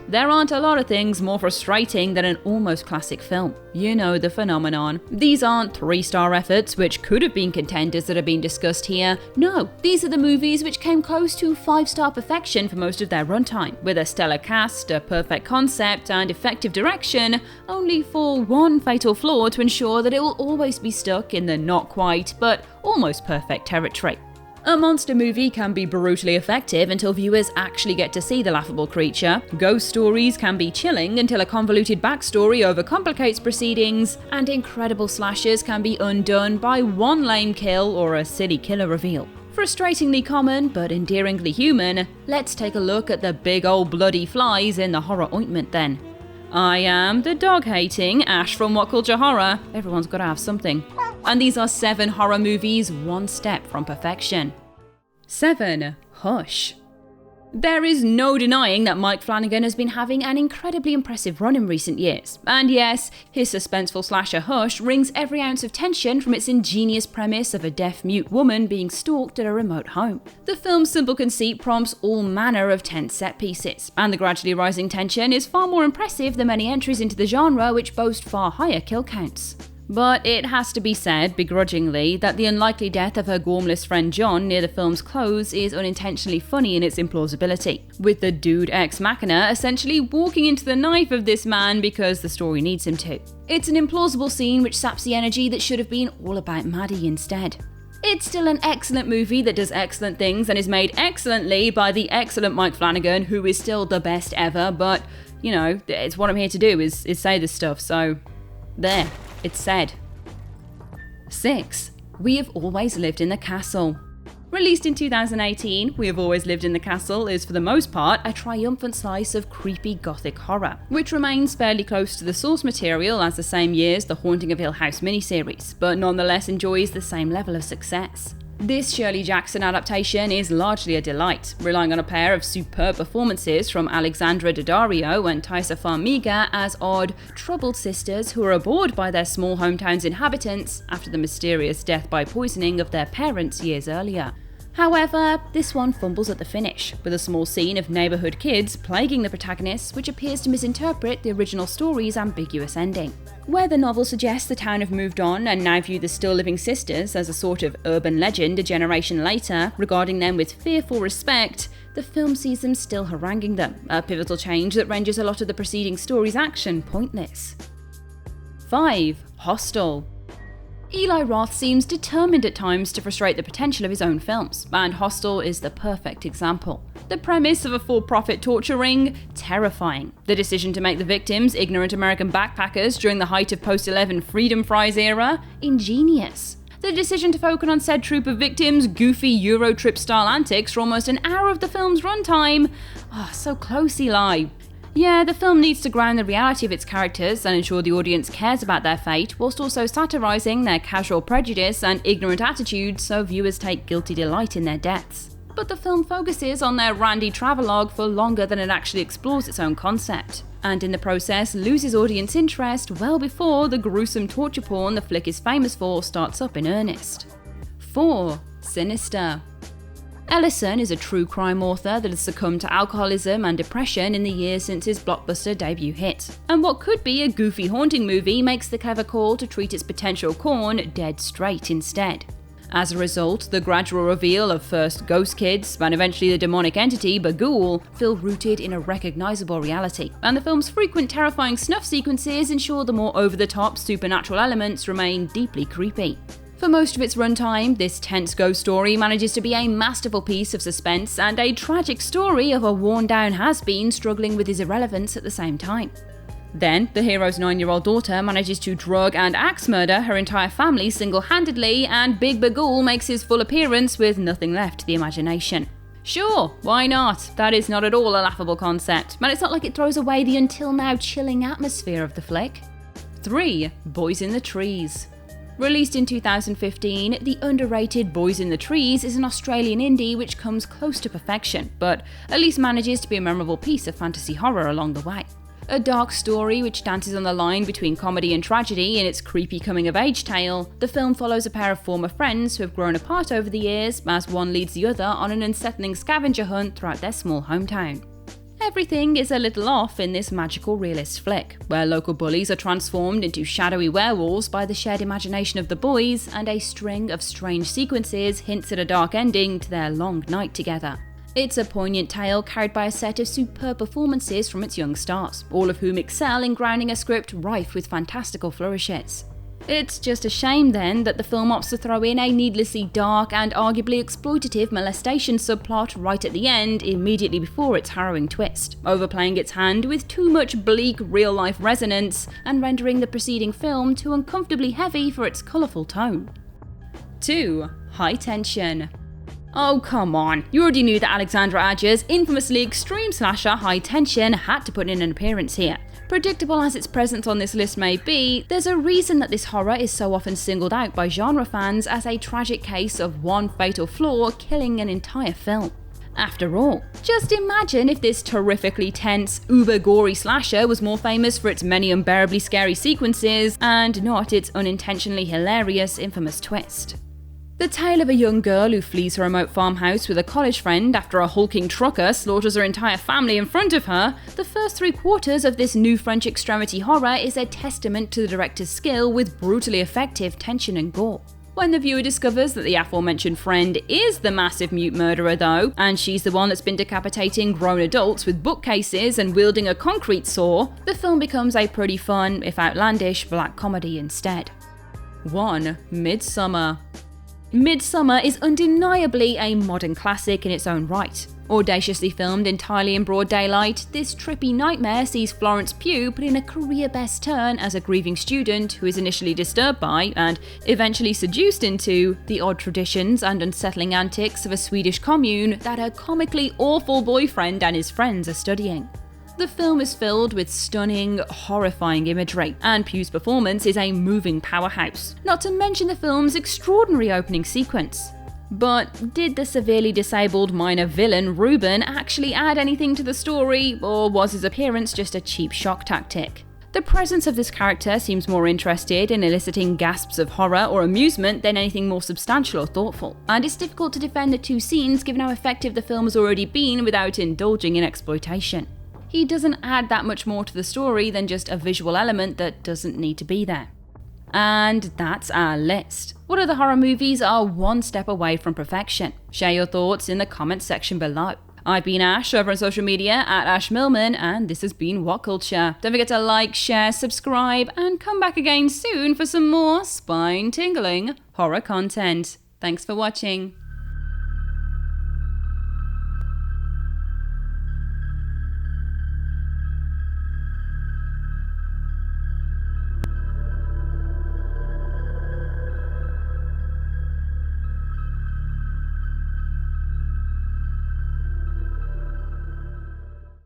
There aren't a lot of things more frustrating than an almost classic film. You know the phenomenon. These aren't 3-star efforts, which could have been contenders that have been discussed here. No, these are the movies which came close to 5-star perfection for most of their runtime, with a stellar cast, a perfect concept, and effective direction, only for one fatal flaw to ensure that it will always be stuck in the not quite, but almost perfect territory. A monster movie can be brutally effective until viewers actually get to see the laughable creature. Ghost stories can be chilling until a convoluted backstory overcomplicates proceedings, and incredible slashers can be undone by one lame kill or a silly killer reveal. Frustratingly common, but endearingly human, let's take a look at the big old bloody flies in the horror ointment then. I am the dog-hating Ash from What Culture Horror. Everyone's gotta have something. And these are 7 horror movies one step from perfection. 7. Hush. There is no denying that Mike Flanagan has been having an incredibly impressive run in recent years. And yes, his suspenseful slasher Hush wrings every ounce of tension from its ingenious premise of a deaf-mute woman being stalked at a remote home. The film's simple conceit prompts all manner of tense set pieces, and the gradually rising tension is far more impressive than many entries into the genre which boast far higher kill counts. But it has to be said, begrudgingly, that the unlikely death of her gormless friend John near the film's close is unintentionally funny in its implausibility, with the dude ex machina essentially walking into the knife of this man because the story needs him to. It's an implausible scene which saps the energy that should have been all about Maddie instead. It's still an excellent movie that does excellent things and is made excellently by the excellent Mike Flanagan, who is still the best ever, but, you know, it's what I'm here to do is say this stuff, so there. It's said. 6. We Have Always Lived in the Castle. Released in 2018, We Have Always Lived in the Castle is for the most part a triumphant slice of creepy gothic horror, which remains fairly close to the source material as the same year's The Haunting of Hill House miniseries, but nonetheless enjoys the same level of success. This Shirley Jackson adaptation is largely a delight, relying on a pair of superb performances from Alexandra Daddario and Taissa Farmiga as odd, troubled sisters who are abhorred by their small hometown's inhabitants after the mysterious death by poisoning of their parents years earlier. However, this one fumbles at the finish, with a small scene of neighbourhood kids plaguing the protagonists, which appears to misinterpret the original story's ambiguous ending. Where the novel suggests the town have moved on and now view the still living sisters as a sort of urban legend a generation later, regarding them with fearful respect, the film sees them still haranguing them, a pivotal change that renders a lot of the preceding story's action pointless. 5. Hostel. Eli Roth seems determined at times to frustrate the potential of his own films, and Hostel is the perfect example. The premise of a for-profit torture ring? Terrifying. The decision to make the victims ignorant American backpackers during the height of post-11 Freedom Fries era? Ingenious. The decision to focus on said troop of victims' goofy Eurotrip-style antics for almost an hour of the film's runtime? So close, Eli. Yeah, the film needs to ground the reality of its characters and ensure the audience cares about their fate, whilst also satirising their casual prejudice and ignorant attitudes so viewers take guilty delight in their deaths. But the film focuses on their randy travelogue for longer than it actually explores its own concept, and in the process loses audience interest well before the gruesome torture porn the flick is famous for starts up in earnest. 4. Sinister. Ellison is a true crime author that has succumbed to alcoholism and depression in the years since his blockbuster debut hit. And what could be a goofy haunting movie makes the clever call to treat its potential corn dead straight instead. As a result, the gradual reveal of first ghost kids and eventually the demonic entity Bagul feel rooted in a recognisable reality, and the film's frequent terrifying snuff sequences ensure the more over-the-top supernatural elements remain deeply creepy. For most of its runtime, this tense ghost story manages to be a masterful piece of suspense and a tragic story of a worn-down has-been struggling with his irrelevance at the same time. Then, the hero's 9-year-old daughter manages to drug and axe murder her entire family single-handedly, and Big Bagul makes his full appearance with nothing left to the imagination. Sure, why not? That is not at all a laughable concept, and it's not like it throws away the until now chilling atmosphere of the flick. 3. Boys in the Trees. Released in 2015, the underrated Boys in the Trees is an Australian indie which comes close to perfection, but at least manages to be a memorable piece of fantasy horror along the way. A dark story which dances on the line between comedy and tragedy in its creepy coming-of-age tale, the film follows a pair of former friends who have grown apart over the years as one leads the other on an unsettling scavenger hunt throughout their small hometown. everything is a little off in this magical realist flick, where local bullies are transformed into shadowy werewolves by the shared imagination of the boys, and a string of strange sequences hints at a dark ending to their long night together. It's a poignant tale carried by a set of superb performances from its young stars, all of whom excel in grounding a script rife with fantastical flourishes. It's just a shame then that the film opts to throw in a needlessly dark and arguably exploitative molestation subplot right at the end, immediately before its harrowing twist, overplaying its hand with too much bleak real-life resonance and rendering the preceding film too uncomfortably heavy for its colourful tone. 2. High tension. Oh come on, you already knew that Alexandra Adja's infamously extreme slasher High Tension had to put in an appearance here. Predictable as its presence on this list may be, there's a reason that this horror is so often singled out by genre fans as a tragic case of one fatal flaw killing an entire film. After all, just imagine if this terrifically tense, uber-gory slasher was more famous for its many unbearably scary sequences and not its unintentionally hilarious infamous twist. The tale of a young girl who flees her remote farmhouse with a college friend after a hulking trucker slaughters her entire family in front of her, the first 3/4 of this new French extremity horror is a testament to the director's skill with brutally effective tension and gore. When the viewer discovers that the aforementioned friend is the massive mute murderer though, and she's the one that's been decapitating grown adults with bookcases and wielding a concrete saw, the film becomes a pretty fun, if outlandish, black comedy instead. 1. Midsummer. Midsummer is undeniably a modern classic in its own right. Audaciously filmed entirely in broad daylight, this trippy nightmare sees Florence Pugh put in a career-best turn as a grieving student who is initially disturbed by, and eventually seduced into, the odd traditions and unsettling antics of a Swedish commune that her comically awful boyfriend and his friends are studying. The film is filled with stunning, horrifying imagery, and Pugh's performance is a moving powerhouse, not to mention the film's extraordinary opening sequence. But did the severely disabled minor villain Ruben actually add anything to the story, or was his appearance just a cheap shock tactic? The presence of this character seems more interested in eliciting gasps of horror or amusement than anything more substantial or thoughtful, and it's difficult to defend the two scenes given how effective the film has already been without indulging in exploitation. He doesn't add that much more to the story than just a visual element that doesn't need to be there. And that's our list. What other horror movies are one step away from perfection? Share your thoughts in the comments section below. I've been Ash over on social media at Ash Millman, and this has been What Culture. Don't forget to like, share, subscribe, and come back again soon for some more spine-tingling horror content. Thanks for watching.